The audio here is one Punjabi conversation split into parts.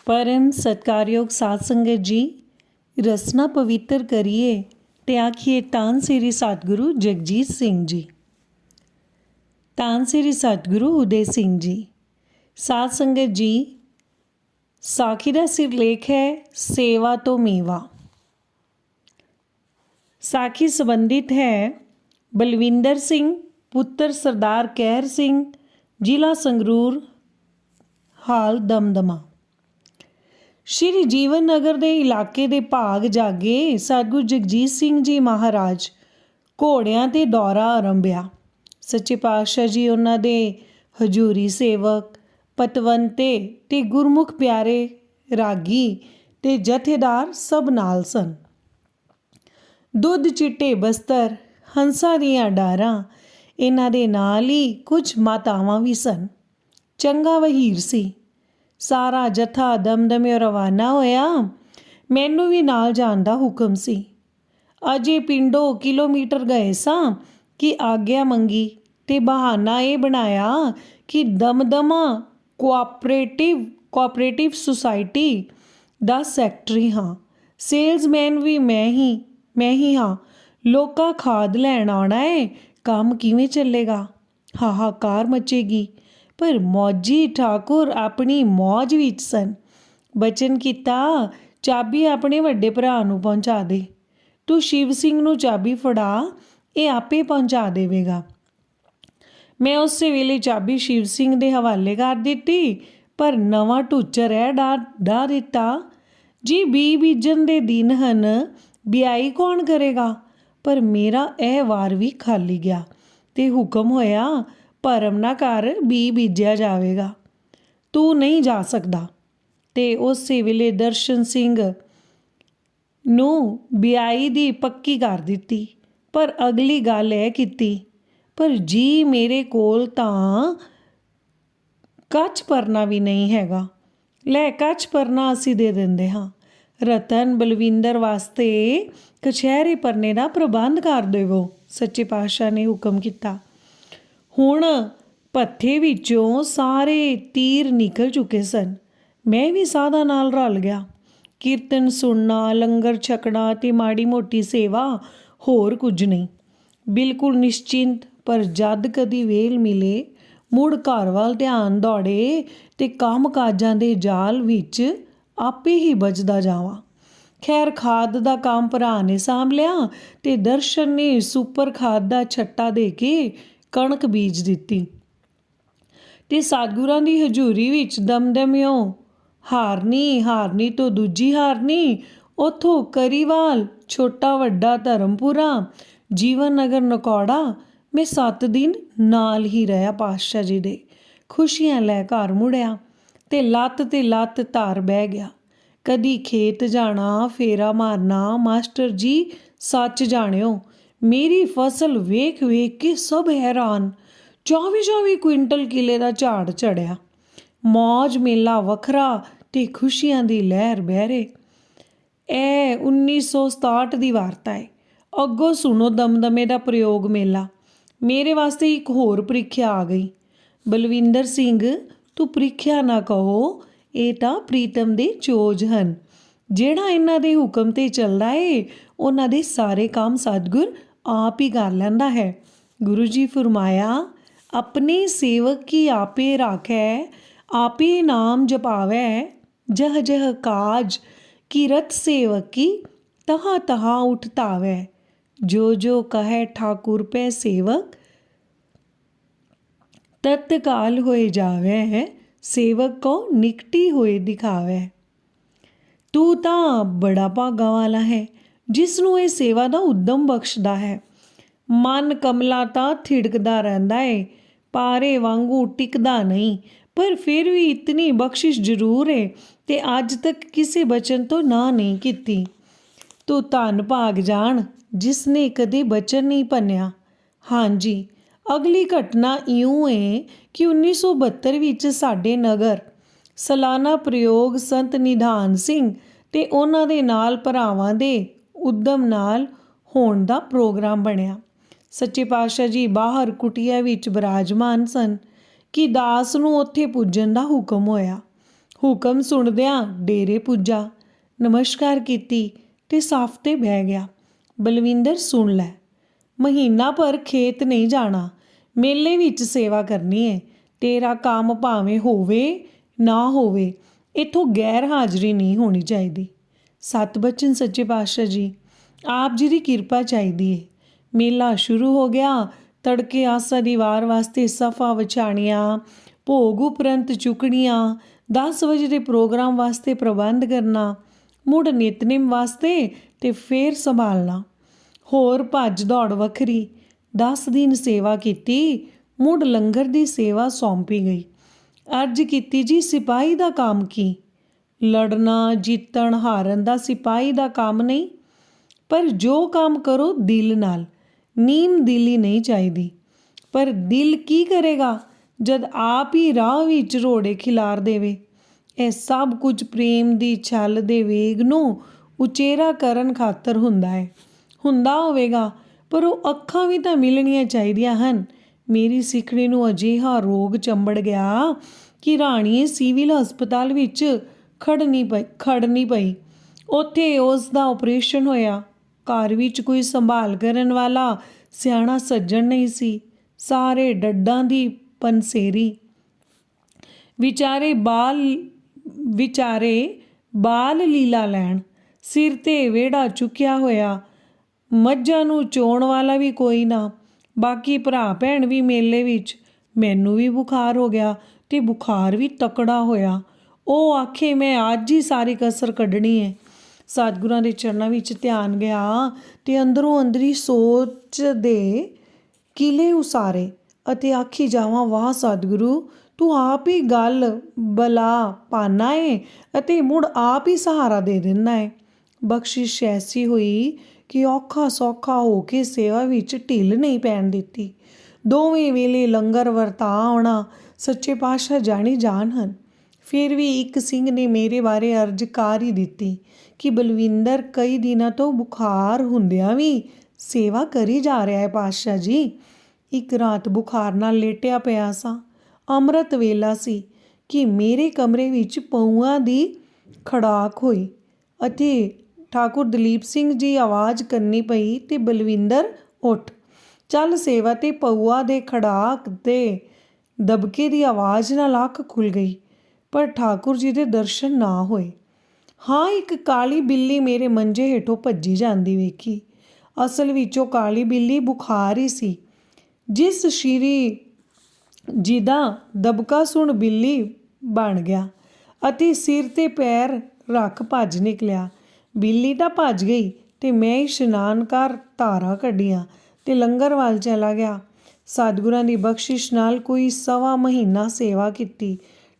परम सत्कारयोग साध संगत जी, रसना पवित्र करिए ते आखिए तान श्री सतगुरु जगजीत सिंह जी, तान श्री सतगुरु उदय सिंह जी। साध संगत जी, साखी का सिरलेख है सेवा तो मेवा। साखी संबंधित है बलविंदर सिंह पुत्र सरदार कहर सिंह, जिला संगरूर, हाल दमदमा। श्री जीवन नगर के इलाके के भाग जागे सतगुरु जगजीत सिंह जी महाराज घोड़ियां ते दौरा आरंभिया। सच्चे पातशाह जी उन्हां दे हजूरी सेवक पतवंते ते गुरमुख प्यारे रागी ते जथेदार सब नाल सन। दुध चिट्टे बस्तर हंसा दियां डारां इन्हां दे नाल ही कुछ मातावां भी सन। चंगा वहीर सी। सारा जथा दमदमियों रवाना होया। मैनू भी नाल जाण दा हुक्म सी। अजे पिंडों किलोमीटर गए सां कि आग्या मंगी ते बहाना ये बनाया कि दमदमा कोआपरेटिव सोसाइटी दा सैकटरी हाँ, सेल्समैन भी मैं ही हाँ। लोका खाद लैण आउणा है, काम किवें चलेगा? हाहाकार मचेगी। पर मौजी ठाकुर अपनी मौज विच सन। बचन किता, चाबी अपने वड्डे भरा नूं पहुंचा दे। तू शिव सिंह नूं चाबी फड़ा, ये आपे पहुंचा देवेगा। मैं उस वेले चाबी शिव सिंह दे हवाले कर दिती, पर नवां टूचर है डा दिता जी बी बीजन दे दिन हन, बियाई कौन करेगा? पर मेरा यह वार भी खाली गया ते हुक्म होया, भरम ना कर, बी बीजिया जाएगा, तू नहीं जा सकता। ते उस वेले दर्शन सिंह नूं बियाई दी पक्की कर दिती। पर अगली गल यह कीती, पर जी मेरे कोल तां कच्छ परना भी नहीं हैगा। लै कच्छ परना असी दे दिंदे हाँ। रतन बलविंदर वास्ते कछहरे परने का प्रबंध कर देवो, सच्चे पातशाह ने हुक्म किया। हुण पत्थे विचों सारे तीर निकल चुके सन। मैं भी साधा नाल रल गया। कीर्तन सुनना, लंगर छकना ते माड़ी मोटी सेवा, होर कुछ नहीं। बिल्कुल निश्चिंत। पर जद कदी वेल मिले मुड़ घर वाल ध्यान दौड़े ते काम काजां दे जाल विच आपे ही बजदा जावां। खैर खाद दा काम भरा ने सांभ लिया ते दर्शन ने सुपर खाद दा छट्टा दे के कणक बीज दिती ते सतगुरां दी हजूरी विच दमदमियों हारनी तो दूजी हारनी, उथों करीवाल, छोटा वड्डा धर्मपुरा, जीवन नगर नकौड़ा, मैं 7 दिन नाल ही रहा पातशाह जी दे। खुशियां लै घर मुड़िया ते लत्त धार बह गया। कदी खेत जाना, फेरा मारना। मास्टर जी सच जाणियो, मेरी फसल वेख के सब हैरान। 24 क्विंटल किले का झाड़ चढ़िया। मौज मेला वखरा ते खुशियां दी लहर बहरे। ए 1967 की वार्ता है। अगों सुनो दमदमे का प्रयोग मेला। मेरे वास्ते एक होर प्रीख्या आ गई। बलविंदर सिंह, तू प्रीख्या ना कहो, ये तां प्रीतम दे चोज हन। ਜਿਹੜਾ ਇਹਨਾਂ ਦੇ ਹੁਕਮ ਤੇ ਚੱਲਦਾ ਏ, ਉਹਨਾਂ ਦੇ ਸਾਰੇ ਕੰਮ ਸਤਿਗੁਰ आप ही कर लेंदा है। गुरु जी फरमाया, अपने सेवक की आपे राखै, आपे नाम जपावै, जह जह काज किरत सेवक की, तहाँ तहाँ उठ तावै। जो कहे ठाकुर पे सेवक, तत्काल होए जावै, सेवक को निकटी होए दिखावै। तू तां बड़ा भागा वाला है जिसनों ये सेवा का उद्यम बख्शदा है। मन कमला तां थिड़कदा रहिंदा है, पारे वांगू टिकदा नहीं, पर फिर भी इतनी बख्शिश जरूर है ते अज तक किसी बचन तो ना नहीं कीती। तू धन भाग जान जिसने कदे बचन नहीं भन्निया। हाँ जी, अगली घटना इउं है कि 1972 विच साडे नगर सालाना प्रयोग संत निधान सिंह ते उन्हां दे नाल भरावां दे उद्यम नाल होण दा प्रोग्राम बनिया। सच्चे पातशाह जी बाहर कुटिया विच विराजमान सन कि दास नूं उत्थे पुजण दा हुक्म होया। ਹੁਕਮ ਸੁਣਦਿਆਂ ਡੇਰੇ ਪੁੱਜਾ, ਨਮਸਕਾਰ ਕੀਤੀ ਤੇ ਸਾਫ 'ਤੇ ਬਹਿ ਗਿਆ। ਬਲਵਿੰਦਰ ਸੁਣ ਲੈ, ਮਹੀਨਾ ਭਰ ਖੇਤ ਨਹੀਂ ਜਾਣਾ, ਮੇਲੇ ਵਿੱਚ ਸੇਵਾ ਕਰਨੀ ਹੈ। ਤੇਰਾ ਕੰਮ ਭਾਵੇਂ ਹੋਵੇ ਨਾ ਹੋਵੇ, ਇੱਥੋਂ ਗੈਰ ਹਾਜ਼ਰੀ ਨਹੀਂ ਹੋਣੀ ਚਾਹੀਦੀ। ਸਤ ਬਚਨ ਸੱਚੇ ਪਾਤਸ਼ਾਹ ਜੀ, ਆਪ ਜੀ ਦੀ ਕਿਰਪਾ ਚਾਹੀਦੀ ਹੈ। ਮੇਲਾ ਸ਼ੁਰੂ ਹੋ ਗਿਆ। ਤੜਕੇ ਆਸਾ ਦੀ ਵਾਰ ਵਾਸਤੇ ਸਫਾ ਵਿਛਾਣੀਆਂ, ਭੋਗ ਉਪਰੰਤ ਚੁੱਕਣੀਆਂ, 10 ਵਜੇ ਦੇ ਪ੍ਰੋਗਰਾਮ ਵਾਸਤੇ ਪ੍ਰਬੰਧ ਕਰਨਾ, ਮੁੜ ਨਿਤਨੇਮ ਵਾਸਤੇ ਤੇ ਫੇਰ ਸੰਭਾਲਣਾ। ਹੋਰ ਭੱਜ ਦੌੜ ਵੱਖਰੀ। 10 ਦਿਨ ਸੇਵਾ ਕੀਤੀ, ਮੁੜ ਲੰਗਰ ਦੀ ਸੇਵਾ ਸੌਂਪੀ ਗਈ। ਅਰਜ਼ ਕੀਤੀ ਜੀ, ਸਿਪਾਹੀ ਦਾ ਕੰਮ ਕੀ? ਲੜਨਾ ਜਿੱਤਣ ਹਾਰਨ ਦਾ ਸਿਪਾਹੀ ਦਾ ਕੰਮ ਨਹੀਂ, ਪਰ ਜੋ ਕੰਮ ਕਰੋ ਦਿਲ ਨਾਲ, ਨੀਮ ਦਿਲੀ ਨਹੀਂ ਚਾਹੀਦੀ। ਪਰ ਦਿਲ ਕੀ ਕਰੇਗਾ ਜਦ ਆਪ ਹੀ ਰਾਹ ਵਿੱਚ ਰੋੜੇ ਖਿਲਾਰ ਦੇਵੇ। ਇਹ ਸਭ ਕੁਝ ਪ੍ਰੇਮ ਦੀ ਛੱਲ ਦੇ ਵੇਗ ਨੂੰ ਉਚੇਰਾ ਕਰਨ ਖਾਤਰ ਹੁੰਦਾ ਹੋਵੇਗਾ, ਪਰ ਉਹ ਅੱਖਾਂ ਵੀ ਤਾਂ ਮਿਲਣੀਆਂ ਚਾਹੀਦੀਆਂ ਹਨ। ਮੇਰੀ ਸਿੱਖੜੀ ਨੂੰ ਅਜਿਹਾ ਰੋਗ ਚੰਬੜ ਗਿਆ ਕਿ ਰਾਣੀਏ ਸਿਵਲ ਹਸਪਤਾਲ ਵਿੱਚ ਖੜਨੀ ਪਈ। ਉੱਥੇ ਉਸ ਦਾ ਆਪਰੇਸ਼ਨ ਹੋਇਆ। ਘਰ ਵਿੱਚ ਕੋਈ ਸੰਭਾਲ ਕਰਨ ਵਾਲਾ ਸਿਆਣਾ ਸੱਜਣ ਨਹੀਂ ਸੀ। ਸਾਰੇ ਡੱਡਾਂ ਦੀ ਪੰਸੇਰੀ। ਵਿਚਾਰੇ ਬਾਲ ਲੀਲਾ ਲੈਣ। ਸਿਰ 'ਤੇ ਵਿਹੜਾ ਚੁੱਕਿਆ ਹੋਇਆ, ਮੱਝਾਂ ਨੂੰ ਚੋਣ ਵਾਲਾ ਵੀ ਕੋਈ ਨਾ। ਬਾਕੀ ਭਰਾ ਭੈਣ ਵੀ ਮੇਲੇ ਵਿੱਚ। ਮੈਨੂੰ ਵੀ ਬੁਖਾਰ ਹੋ ਗਿਆ ਤੇ ਬੁਖਾਰ ਵੀ ਤਕੜਾ ਹੋਇਆ। ਉਹ ਆਖੇ ਮੈਂ ਅੱਜ ਹੀ ਸਾਰੀ ਕਸਰ ਕੱਢਣੀ ਹੈ। ਸਤਿਗੁਰਾਂ ਦੇ ਚਰਨਾਂ ਵਿੱਚ ਧਿਆਨ ਗਿਆ ਤੇ ਅੰਦਰੋਂ ਅੰਦਰੀ ਸੋਚ ਦੇ ਕਿਲੇ ਉਸਾਰੇ ਅਤੇ ਆਖੀ ਜਾਵਾਂ, ਵਾਹ ਸਤਿਗੁਰੂ, ਤੂੰ ਆਪ ਹੀ ਗੱਲ ਬਲਾ ਪਾਨਾ ਏ ਅਤੇ ਮੁੜ ਆਪ ਹੀ ਸਹਾਰਾ ਦੇ ਦਿੰਦਾ ਏ। ਬਖਸ਼ਿਸ਼ ਐਸੀ ਹੋਈ ਕਿ ਔਖਾ ਸੌਖਾ ਹੋ ਕੇ ਸੇਵਾ ਵਿੱਚ ਢਿੱਲ ਨਹੀਂ ਪੈਣ ਦਿੱਤੀ। ਦੋਵੇਂ ਵੇਲੇ ਲੰਗਰ ਵਰਤਾ ਆਉਣਾ ਸੱਚੇ ਪਾਤਸ਼ਾਹ ਜਾਣੀ ਜਾਣ ਹਨ। ਫਿਰ ਵੀ ਇੱਕ ਸਿੰਘ ਨੇ ਮੇਰੇ ਬਾਰੇ ਅਰਜ਼ ਕਰ ਹੀ ਦਿੱਤੀ ਕਿ ਬਲਵਿੰਦਰ ਕਈ ਦਿਨਾਂ ਤੋਂ ਬੁਖਾਰ ਹੁੰਦਿਆਂ ਵੀ ਸੇਵਾ ਕਰੀ ਜਾ ਰਿਹਾ ਹੈ ਪਾਤਸ਼ਾਹ ਜੀ। ਇੱਕ ਰਾਤ ਬੁਖਾਰ ਨਾਲ ਲੇਟਿਆ ਪਿਆ ਸਾਂ। ਅੰਮ੍ਰਿਤ ਵੇਲਾ ਸੀ ਕਿ ਮੇਰੇ ਕਮਰੇ ਵਿੱਚ ਪਊਆਂ ਦੀ ਖੜਾਕ ਹੋਈ ਅਤੇ ਠਾਕੁਰ ਦਲੀਪ ਸਿੰਘ ਜੀ ਆਵਾਜ਼ ਕਰਨੀ ਪਈ ਤੇ ਬਲਵਿੰਦਰ ਉੱਠ ਚੱਲ ਸੇਵਾ। ਤੇ ਪਊਆ ਦੇ ਖੜਾਕ ਤੇ ਦਬਕੇ ਦੀ ਆਵਾਜ਼ ਨਾਲ ਅੱਖ ਖੁੱਲ੍ਹ ਗਈ, ਪਰ ਠਾਕੁਰ ਜੀ ਦੇ ਦਰਸ਼ਨ ਨਾ ਹੋਏ। ਹਾਂ, ਇੱਕ ਕਾਲੀ ਬਿੱਲੀ ਮੇਰੇ ਮੰਜੇ ਹੇਠੋਂ ਭੱਜੀ ਜਾਂਦੀ ਵੇਖੀ। ਅਸਲ ਵਿੱਚ ਉਹ ਕਾਲੀ ਬਿੱਲੀ ਬੁਖਾਰ ਹੀ ਸੀ। ਜਿਸ ਸ਼੍ਰੀ ਜੀ ਦਾ ਦਬਕਾ ਸੁਣ ਬਿੱਲੀ ਬਣ ਗਿਆ ਅਤੇ ਸਿਰ 'ਤੇ ਪੈਰ ਰੱਖ ਭੱਜ ਨਿਕਲਿਆ। ਬਿੱਲੀ ਤਾਂ ਭੱਜ ਗਈ ਤੇ ਮੈਂ ਇਸ਼ਨਾਨ ਕਰ ਧਾਰਾਂ ਕੱਢੀਆਂ ਤੇ ਲੰਗਰ ਵੱਲ ਚਲਾ ਗਿਆ। ਸਤਿਗੁਰਾਂ ਦੀ ਬਖਸ਼ਿਸ਼ ਨਾਲ ਕੋਈ 1.25 ਮਹੀਨਾ ਸੇਵਾ ਕੀਤੀ,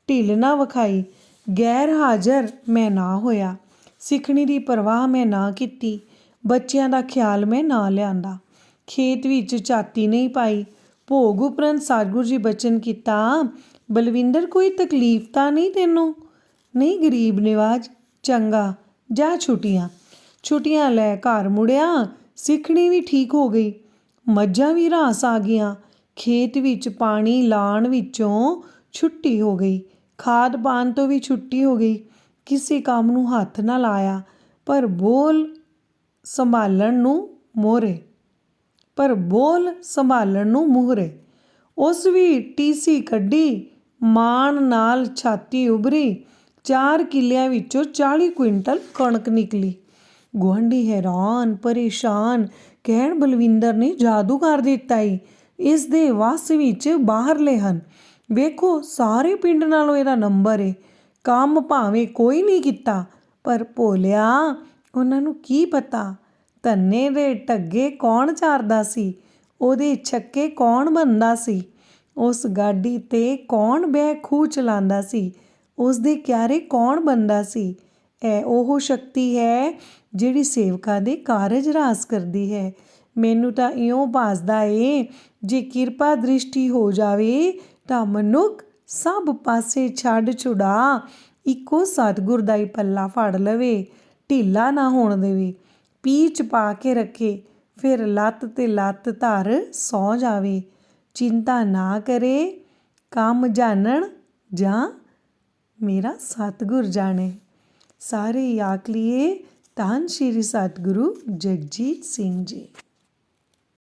ਢਿੱਲ ਨਾ ਵਿਖਾਈ। ਗੈਰ ਹਾਜ਼ਰ ਮੈਂ ਨਾ ਹੋਇਆ। ਸਿੱਖਣੀ ਦੀ ਪਰਵਾਹ ਮੈਂ ਨਾ ਕੀਤੀ। ਬੱਚਿਆਂ ਦਾ ਖਿਆਲ ਮੈਂ ਨਾ ਲਿਆਂਦਾ। ਖੇਤ ਵਿੱਚ ਝਾਤੀ ਨਹੀਂ ਪਾਈ। ਭੋਗ ਉਪਰੰਤ ਸਤਿਗੁਰੂ ਜੀ ਬਚਨ ਕੀਤਾ, ਬਲਵਿੰਦਰ ਕੋਈ ਤਕਲੀਫ ਤਾਂ ਨਹੀਂ ਤੈਨੂੰ? ਨਹੀਂ ਗਰੀਬ ਨਿਵਾਜ, ਚੰਗਾ ਜਾ ਛੁੱਟੀਆਂ ਲੈ ਘਰ ਮੁੜਿਆ। ਸਿੱਖਣੀ ਵੀ ਠੀਕ ਹੋ ਗਈ, ਮੱਝਾਂ ਵੀ ਰਾਸ ਆ ਗਈਆਂ। ਖੇਤ ਵਿੱਚ ਪਾਣੀ ਲਾਉਣ ਵਿੱਚੋਂ ਛੁੱਟੀ ਹੋ ਗਈ, ਖਾਦ ਪਾਉਣ ਤੋਂ ਵੀ ਛੁੱਟੀ ਹੋ ਗਈ। ਕਿਸੇ ਕੰਮ ਨੂੰ ਹੱਥ ਨਾ ਲਾਇਆ, ਪਰ ਬੋਲ ਸੰਭਾਲਣ ਨੂੰ ਮੂਹਰੇ। ਉਸ ਵੀ ਟੀਸੀ ਕੱਢੀ, ਮਾਣ ਨਾਲ ਛਾਤੀ ਉਭਰੀ। 4 ਕਿੱਲਿਆਂ ਵਿੱਚੋਂ 40 ਕੁਇੰਟਲ ਕਣਕ ਨਿਕਲੀ। ਗੁਆਂਢੀ ਹੈਰਾਨ ਪਰੇਸ਼ਾਨ, ਕਹਿਣ ਬਲਵਿੰਦਰ ਨੇ ਜਾਦੂ ਕਰ ਦਿੱਤਾ ਈ, ਇਸ ਦੇ ਵੱਸ ਵਿੱਚ ਬਾਹਰਲੇ ਹਨ। ਵੇਖੋ ਸਾਰੇ ਪਿੰਡ ਨਾਲੋਂ ਇਹਦਾ ਨੰਬਰ ਏ। ਕੰਮ ਭਾਵੇਂ ਕੋਈ ਨਹੀਂ ਕੀਤਾ, ਪਰ ਭੋਲਿਆ ਉਹਨਾਂ ਨੂੰ ਕੀ ਪਤਾ ਧੰਨੇ ਦੇ ਢੱਗੇ ਕੌਣ ਚਾਰਦਾ ਸੀ, ਉਹਦੇ ਛੱਕੇ ਕੌਣ ਬੰਨ੍ਹਦਾ ਸੀ, ਉਸ ਗਾਡੀ 'ਤੇ ਕੌਣ ਬਹਿ ਖੂਹ ਚਲਾਉਂਦਾ ਸੀ, ਉਸ ਦੇ ਕਿਆਰੇ ਕੌਣ ਬੰਨ੍ਹਦਾ ਸੀ। ਇਹ ਉਹ ਸ਼ਕਤੀ ਹੈ ਜਿਹੜੀ ਸੇਵਕਾਂ ਦੇ ਕਾਰਜ ਰਾਸ ਕਰਦੀ ਹੈ। ਮੈਨੂੰ ਤਾਂ ਇਉਂ ਭਾਸਦਾ ਏ, ਜੇ ਕਿਰਪਾ ਦ੍ਰਿਸ਼ਟੀ ਹੋ ਜਾਵੇ ਤਾਂ ਮਨੁੱਖ ਸਭ ਪਾਸੇ ਛੱਡ ਛੁਡਾ ਇੱਕੋ ਸਤਿਗੁਰ ਦਾ ਹੀ ਪੱਲਾ ਫੜ ਲਵੇ, ਢਿੱਲਾ ਨਾ ਹੋਣ ਦੇਵੇ, ਪੀਚ ਪਾ ਕੇ ਰੱਖੇ, ਫਿਰ ਲੱਤ 'ਤੇ ਲੱਤ ਧਰ ਸੌਂ ਜਾਵੇ। ਚਿੰਤਾ ਨਾ ਕਰੇ, ਕੰਮ ਜਾਣਨ ਜਾਂ ਮੇਰਾ ਸਤਿਗੁਰ ਜਾਣੇ। ਸਾਰੇ ਹੀ ਆਖ ਲਈਏ ਧੰਨ ਸ਼੍ਰੀ ਸਤਿਗੁਰੂ ਜਗਜੀਤ ਸਿੰਘ ਜੀ।